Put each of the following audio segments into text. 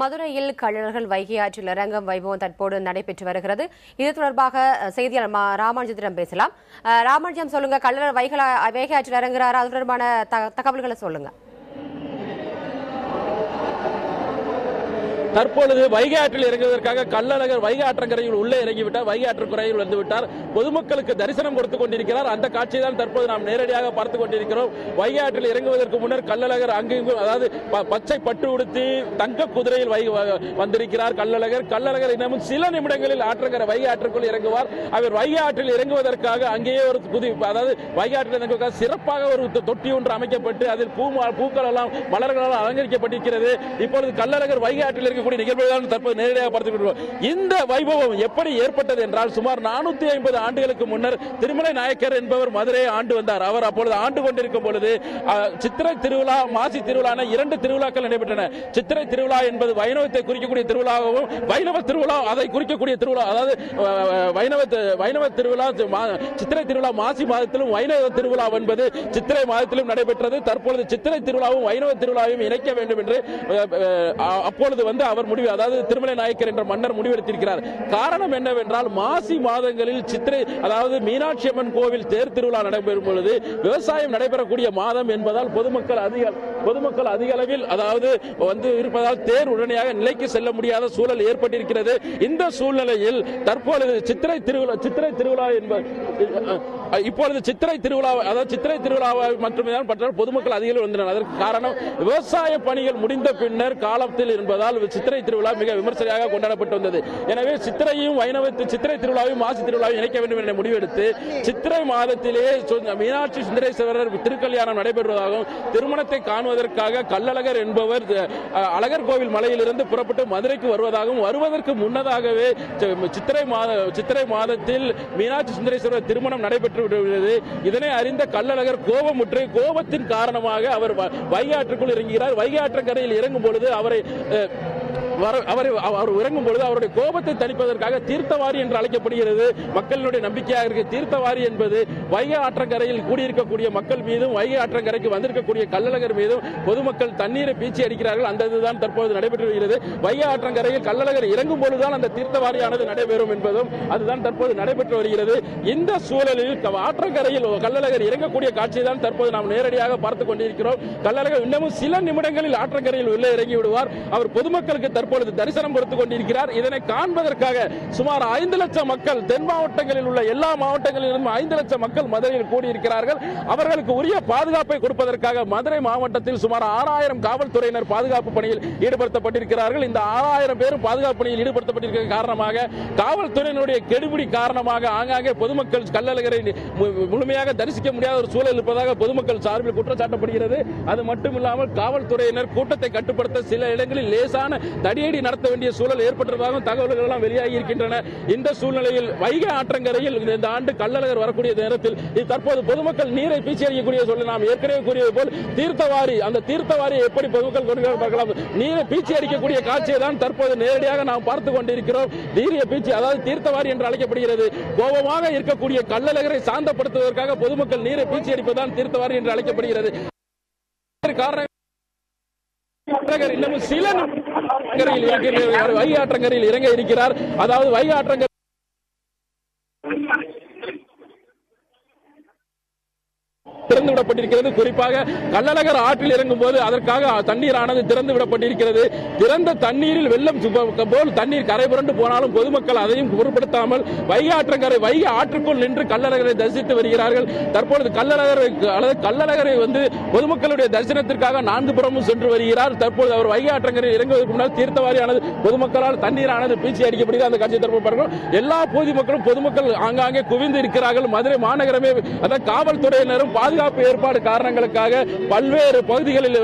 மதுரையில் கள்ளழகர் வைகை ஆற்றில் இறங்கும் வைபவம் தற்போது நடைபெற்று வருகிறது. இது தொடர்பாக செய்தியாளர் ராமானுஜத்திடம் பேசலாம். ராமானுஜம், சொல்லுங்க, கள்ளழகர் வைகை ஆற்றில் இறங்குறாரு, அது தொடர்பான தகவல்களை சொல்லுங்க. தற்பொழுது வைகை ஆற்றில் இறங்குவதற்காக கள்ளழகர் வைகை ஆற்றங்கரையில் உள்ளே இறங்கிவிட்டார். வைகை ஆற்றுக்கரையில் வந்துவிட்டார். பொதுமக்களுக்கு தரிசனம் கொடுத்துக் கொண்டிருக்கிறார். அந்த காட்சியை தான் தற்போது நாம் நேரடியாக பார்த்துக் கொண்டிருக்கிறோம். வைகை ஆற்றில் இறங்குவதற்கு முன்னர் கள்ளழகர் அங்கும், அதாவது பச்சை பட்டு உடுத்தி தங்க குதிரையில் வந்திருக்கிறார் கள்ளழகர் இன்னமும் சில நிமிடங்களில் ஆற்றங்கரை வைகை ஆற்றுக்குள் இறங்குவார். அவர் வைகை ஆற்றில் இறங்குவதற்காக அங்கேயே ஒரு அதாவது வைகை ஆற்றில் இறங்குவதற்காக சிறப்பாக ஒரு தொட்டி ஒன்று அமைக்கப்பட்டு அதில் பூக்கள் எல்லாம் மலர்களால் அலங்கரிக்கப்பட்டிருக்கிறது. இப்பொழுது கள்ளழகர் வைகை ஆற்றில் நிகழ்வுகள் தற்போது நேரடியாக பார்த்துக் இந்த வைபவம் எப்படி ஏற்பட்டது என்றால், சுமார் 450 ஆண்டுகளுக்கு முன்னர் திருமலை நாயக்கர் என்பவர் மதுரையை ஆண்டு வந்தார். அவர் அப்பொழுது ஆண்டு கொண்டிருக்கும் பொழுது சித்திரை திருவிழா, மாசி திருவிழா என 2 திருவிழாக்கள் நடைபெற்றன. சித்திரை திருவிழா என்பது வைணவத்தை குறிக்கக்கூடிய திருவிழாவும், வைணவ திருவிழா அதை குறிக்கக்கூடிய திருவிழா, அதாவது வைணவ திருவிழா சித்திரை திருவிழா மாசி மாதத்திலும், வைணவ திருவிழா என்பது சித்திரை மாதத்திலும் நடைபெற்றது. தற்பொழுது சித்திரை திருவிழாவும் வைணவ திருவிழாவையும் இணைக்க வேண்டும் என்று அப்பொழுது அவர் முடிவு, அதாவது திருமலை நாயக்கர் என்ற மன்னர் முடிவெடுத்திருக்கிறார். காரணம் என்னவென்றால், மாசி மாதங்களில் சித்திரை, அதாவது மீனாட்சி அம்மன் கோவில் தேர் திருவிழா நடைபெறும் பொழுது விவசாயம் நடைபெறக்கூடிய மாதம் என்பதால் பொதுமக்கள் அதிக அளவில் அதாவது இருப்பதால் தேர் உடனடியாக நிலைக்கு செல்ல முடியாத சூழல் ஏற்பட்டிருக்கிறது. இந்த சூழ்நிலையில் தற்பொழுது சித்திரை திருவிழா என்பது இப்பொழுது சித்திரை திருவிழா, அதாவது சித்திரை திருவிழாவை மட்டுமே தான் பொதுமக்கள் அதிக வந்தனர். அதற்கு காரணம், விவசாய பணிகள் முடிந்த பின்னர் காலத்தில் என்பதால் சித்திரை திருவிழா மிக விமர்சையாக கொண்டாடப்பட்டு வந்தது. எனவே சித்திரை திருவிழாவையும் மாசி திருவிழாவையும் இணைக்க வேண்டும் என்ற முடிவெடுத்து சித்திரை மாதத்திலே மீனாட்சி சுந்தரேஸ்வரர் திருக்கல்யாணம் நடைபெறுவதாகவும், திருமணத்தை காணுவதற்காக கள்ளழகர் என்பவர் அழகர் கோவில் மலையிலிருந்து புறப்பட்டு மதுரைக்கு வருவதாகவும், வருவதற்கு முன்னதாகவே சித்திரை மாதத்தில் மீனாட்சி சுந்தரேஸ்வரர் திருமணம் நடைபெற்று விடுகிறது. இதனை அறிந்த கள்ளழகர் கோபமுற்று, கோபத்தின் காரணமாக அவர் வைகை ஆற்றுக்குள் இறங்குகிறார். வைகை ஆற்றங்கரையில் இறங்கும் பொழுது அவர் இறங்கும் பொழுது அவருடைய கோபத்தை தணிப்பதற்காக தீர்த்தவாரி என்று அழைக்கப்படுகிறது. மக்களுடைய நம்பிக்கையாக இருக்கு. தீர்த்தவாரி என்பது வைகை ஆற்றங்கரையில் கூடியிருக்கக்கூடிய மக்கள் மீதும், வைகை ஆற்றங்கரைக்கு வந்திருக்கக்கூடிய கள்ளழகர் மீதும் பொதுமக்கள் தண்ணீரை பீச்சி அடிக்கிறார்கள். அந்த இதுதான் தற்போது நடைபெற்று வருகிறது. வைகை ஆற்றங்கரையில் கள்ளழகர் இறங்கும் பொழுதுதான் அந்த தீர்த்தவாரியானது நடைபெறும் என்பதும் அதுதான் தற்போது நடைபெற்று வருகிறது. இந்த சூழலில் ஆற்றங்கரையில் கள்ளழகர் இறங்கக்கூடிய காட்சியை தான் தற்போது நாம் நேரடியாக பார்த்துக் கொண்டிருக்கிறோம். கள்ளழகர் இன்னமும் சில நிமிடங்களில் ஆற்றங்கரையில் உள்ளே இறங்கி விடுவார். அவர் பொதுமக்களுக்கு தற்பொழுது தரிசனம் கொடுத்துக் கொண்டிருக்கிறார். இதனை காண்பதற்காக சுமார் 5 லட்சம் மக்கள், தென் மாவட்டங்களில் உள்ள எல்லா மாவட்டங்களிலும் 5 லட்சம் மக்கள் மதுரையில் கூடியிருக்கிறார்கள். அவர்களுக்கு உரிய பாதுகாப்பை கொடுப்பதற்காக மதுரை மாவட்டத்தில் சுமார் 6000 காவல்துறையினர் பாதுகாப்பு பணியில் ஈடுபடுத்தப்பட்டிருக்கிறார்கள். இந்த 6000 பேரும் பாதுகாப்பு பணியில் ஈடுபடுத்தப்பட்டிருக்கிற காரணமாக, காவல்துறையினுடைய கெடுபிடி காரணமாக ஆங்காங்கே பொதுமக்கள் கள்ளழகரை முழுமையாக தரிசிக்க முடியாத ஒரு சூழல் இருப்பதாக பொதுமக்கள் சார்பில் குற்றம் சாட்டப்படுகிறது. அது மட்டுமில்லாமல் காவல்துறையினர் கூட்டத்தை கட்டுப்படுத்த சில இடங்களில் லேசான தடியடி நடத்த வேண்டிய சூழல் ஏற்பட்டதாக தகவல்கள் எல்லாம் வெளியாகி இருக்கின்றன. இந்த சூழ்நிலையில் வைகை ஆற்றங்கரையில் இந்த ஆண்டு கள்ளழகர் வரக்கூடிய நேரத்தில் தற்போது பொதுமக்கள் நீரை பீச்சி அடிக்கக்கூடிய சூழல், நாம் ஏற்கனவே கூறியது போல் தீர்த்தவாரி, அந்த தீர்த்தவாரி எப்படி பொதுமக்கள் பார்க்கலாம், நீரை பீச்சி அடிக்கக்கூடிய காட்சியை தான் தற்போது நேரடியாக நாம் பார்த்துக் கொண்டிருக்கிறோம். நீரிய பீச்சி, அதாவது தீர்த்தவாரி என்று அழைக்கப்படுகிறது. கோபமாக இருக்கக்கூடிய கள்ளழகரை சாந்தப்படுத்துவதற்காக பொதுமக்கள் நீரை பீச்சி அடிப்பதுதான் தீர்த்தவாரி என்று அழைக்கப்படுகிறது. காரணம், இன்னமும் சில வைகை ஆற்றங்கரையில் இறங்க இருக்கிறார். அதாவது வைகை ஆற்றங்கரை திறந்து விடப்பட்டிருக்கிறது. குறிப்பாக கள்ளழகர் ஆற்றில் இறங்கும் போது அதற்காக தண்ணீரானது திறந்து விடப்பட்டிருக்கிறது. திறந்த தண்ணீரில் வெள்ளம் போல் தண்ணீர் கரை புரண்டு போனாலும் பொதுமக்கள் அதையும் பொருட்படுத்தாமல் வைகை ஆற்றுக்குள் நின்று கள்ளழகரை தரிசித்து வருகிறார்கள். தற்பொழுது கள்ளழகரை பொதுமக்களுடைய தரிசனத்திற்காக 4 புறமும் சென்று வருகிறார். தற்போது அவர் வைகை ஆற்றங்கரையில் இறங்குவதற்கு முன்னால் தீர்த்தவாரியானது பொதுமக்களால் தண்ணீரானது பீச்சி அடிக்கப்படுகிறது. அந்த காட்சியை தற்போது எல்லா பொதுமக்கள் ஆங்காங்கே குவிந்து இருக்கிறார்கள். மதுரை மாநகரமே, அதாவது காவல்துறையினரும் பாதுகாப்பு ஏற்பாடு காரணங்களுக்காக பல்வேறு பகுதிகளில்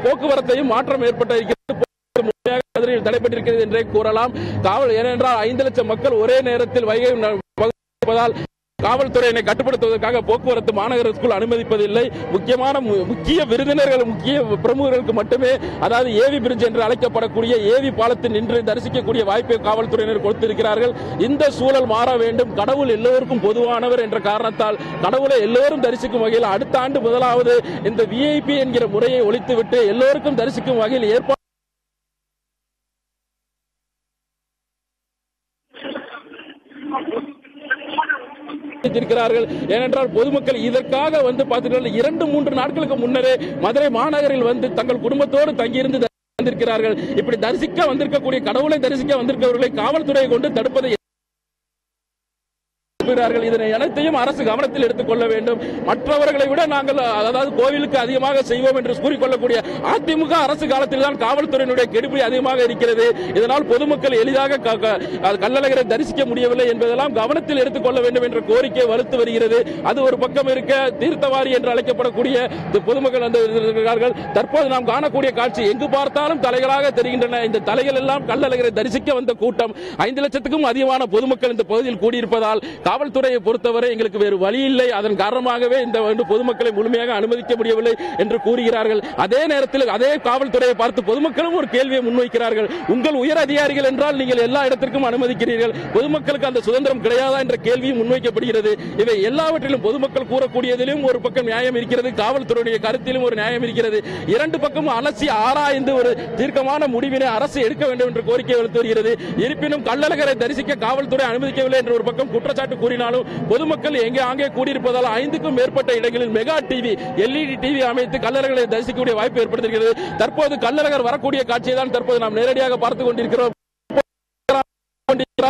போக்குவரத்தையும் மாற்றம் ஏற்பட்டிருக்கிறது, தடைபட்டிருக்கிறது என்றே கூறலாம். ஏனென்றால் 5 லட்சம் மக்கள் ஒரே நேரத்தில் வைகை காவல்துறையினை கட்டுப்படுத்துவதற்காக போக்குவரத்து மாநகரத்துக்குள் அனுமதிப்பதில்லை. முக்கிய விருந்தினர்கள், முக்கிய பிரமுகர்களுக்கு மட்டுமே, அதாவது ஏவி பிரிட்ஜ் என்று அழைக்கப்படக்கூடிய ஏவி பாலத்தில் நின்று தரிசிக்கக்கூடிய வாய்ப்பை காவல்துறையினர் கொடுத்திருக்கிறார்கள். இந்த சூழல் மாற வேண்டும். கடவுள் எல்லோருக்கும் பொதுவானவர் என்ற காரணத்தால் கடவுளை எல்லோரும் தரிசிக்கும் வகையில் அடுத்த ஆண்டு முதலாவது இந்த VIP என்கிற முறையை ஒழித்துவிட்டு எல்லோருக்கும் தரிசிக்கும் வகையில் ஏற்பாடு வந்திருக்கிறார்கள். ஏனென்றால் பொதுமக்கள் இதற்காக வந்து பார்த்துட்டு 2-3 நாட்களுக்கு முன்னரே மதுரை மாநகரில் வந்து தங்கள் குடும்பத்தோடு தங்கியிருந்து வந்திருக்கிறார்கள். இப்படி தரிசிக்க வந்திருக்கக்கூடிய கடவுளை தரிசிக்க வந்திருக்கவர்களை காவல்துறையை கொண்டு தடுப்பதை இதனை அனைத்தையும் அரசு கவனத்தில் எடுத்துக் கொள்ள வேண்டும். மற்றவர்களை விட நாங்கள் அதாவது கோவிலுக்கு அதிகமாக செய்வோம் என்று கூறிக்கொள்ளக்கூடிய அதிமுக அரசு காலத்தில் தான் காவல்துறையினுடைய கெடுபிடி அதிகமாக இருக்கிறது. இதனால் பொதுமக்கள் எளிதாக கள்ளழகரை தரிசிக்க முடியவில்லை என்பதெல்லாம் கவனத்தில் எடுத்துக் கொள்ள வேண்டும் என்ற கோரிக்கை வலுத்து வருகிறது. அது ஒரு பக்கம் இருக்க, தீர்த்தவாரி என்று அழைக்கப்படக்கூடிய பொதுமக்கள் வந்திருக்கிறார்கள். தற்போது நாம் காணக்கூடிய காட்சி எங்கு பார்த்தாலும் தலைகளாக தெரிகின்றன. இந்த தலைகள் எல்லாம் கள்ளழகரை தரிசிக்க வந்த கூட்டம். 5 லட்சத்துக்கும் அதிகமான பொதுமக்கள் இந்த பகுதியில் கூடியிருப்பதால் காவல்துறையை பொறுத்தவரை எங்களுக்கு வேறு வழி இல்லை. அதன் காரணமாகவே இந்த பொதுமக்களை முழுமையாக அனுமதிக்க முடியவில்லை என்று கூறுகிறார்கள். அதே நேரத்தில் அதே காவல்துறையை பார்த்து பொதுமக்களும் ஒரு கேள்வியை முன்வைக்கிறார்கள். உங்கள் உயர் அதிகாரிகள் என்றால் நீங்கள் எல்லா இடத்திற்கும் அனுமதிக்கிறீர்கள், பொதுமக்களுக்கு அந்த சுதந்திரம் கிடையாதா என்ற கேள்வியும் முன்வைக்கப்படுகிறது. இவை எல்லாவற்றிலும் பொதுமக்கள் கூறக்கூடியதிலும் ஒரு பக்கம் நியாயம் இருக்கிறது, காவல்துறையுடைய கருத்திலும் ஒரு நியாயம் இருக்கிறது. 2 பக்கமும் அலசி ஆராய்ந்து ஒரு தீர்க்கமான முடிவினை அரசு எடுக்க வேண்டும் என்ற கோரிக்கை வலுத்து வருகிறது. இருப்பினும் கள்ளழகரை தரிசிக்க காவல்துறை அனுமதிக்கவில்லை என்ற ஒரு பக்கம் குற்றச்சாட்டு கூறினாலும் பொதுமக்கள் எங்கே அங்கே கூடியிருப்பதால் 5க்கும் மேற்பட்ட இடங்களில் மெகா டிவி, LED டிவி அமைத்து கள்ளழகரை தரிசிக்கக்கூடிய வாய்ப்பு ஏற்படுத்தியிருக்கிறது. தற்போது கள்ளழகர் வரக்கூடிய காட்சியை தான் தற்போது நாம் நேரடியாக பார்த்துக் கொண்டிருக்கிறோம்.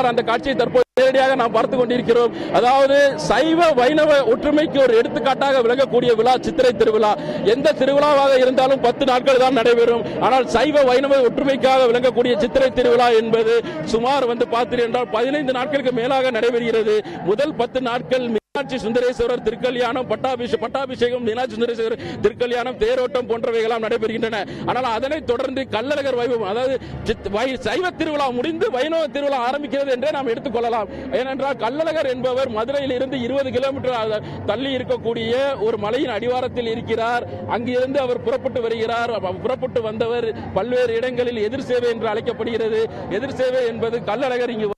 அந்த காட்சியை தற்போது நேரடியாக நாம் பார்த்துக் கொண்டிருக்கிறோம். அதாவது சைவ வைணவ ஒற்றுமைக்கு ஒரு எடுத்துக்காட்டாக விளங்கக்கூடிய விழா சித்திரை திருவிழா. எந்த திருவிழாவாக இருந்தாலும் 10 நாட்கள் தான் நடைபெறும். ஆனால் சைவ வைணவ ஒற்றுமைக்காக விளங்கக்கூடிய சித்திரை திருவிழா என்பது சுமார் வந்து பார்த்தீர்கள் என்றால் 15 நாட்களுக்கு மேலாக நடைபெறுகிறது. முதல் 10 நாட்கள் மீனாட்சி சுந்தரேஸ்வரர் திருக்கல்யாணம், பட்டாபிஷேகம், மீனாட்சி சுந்தரேஸ்வரர் திருக்கல்யாணம், தேரோட்டம் போன்றவைகளாம் நடைபெறுகின்றன. ஆனால் அதனைத் தொடர்ந்து கள்ளழகர் வைபவம், அதாவது சைவ திருவிழா முடிந்து வைணவ திருவிழா ஆரம்பிக்கிறது என்றே நாம் எடுத்துக் கொள்ளலாம். ஏனென்றால் கள்ளழகர் என்பவர் மதுரையில் இருந்து 20 கிலோமீட்டர் தள்ளி இருக்கக்கூடிய ஒரு மலையின் அடிவாரத்தில் இருக்கிறார். அங்கிருந்து அவர் புறப்பட்டு வருகிறார். புறப்பட்டு வந்தவர் பல்வேறு இடங்களில் எதிர் சேவை என்று அழைக்கப்படுகிறது. எதிர் சேவை என்பது கள்ளழகர் இங்கு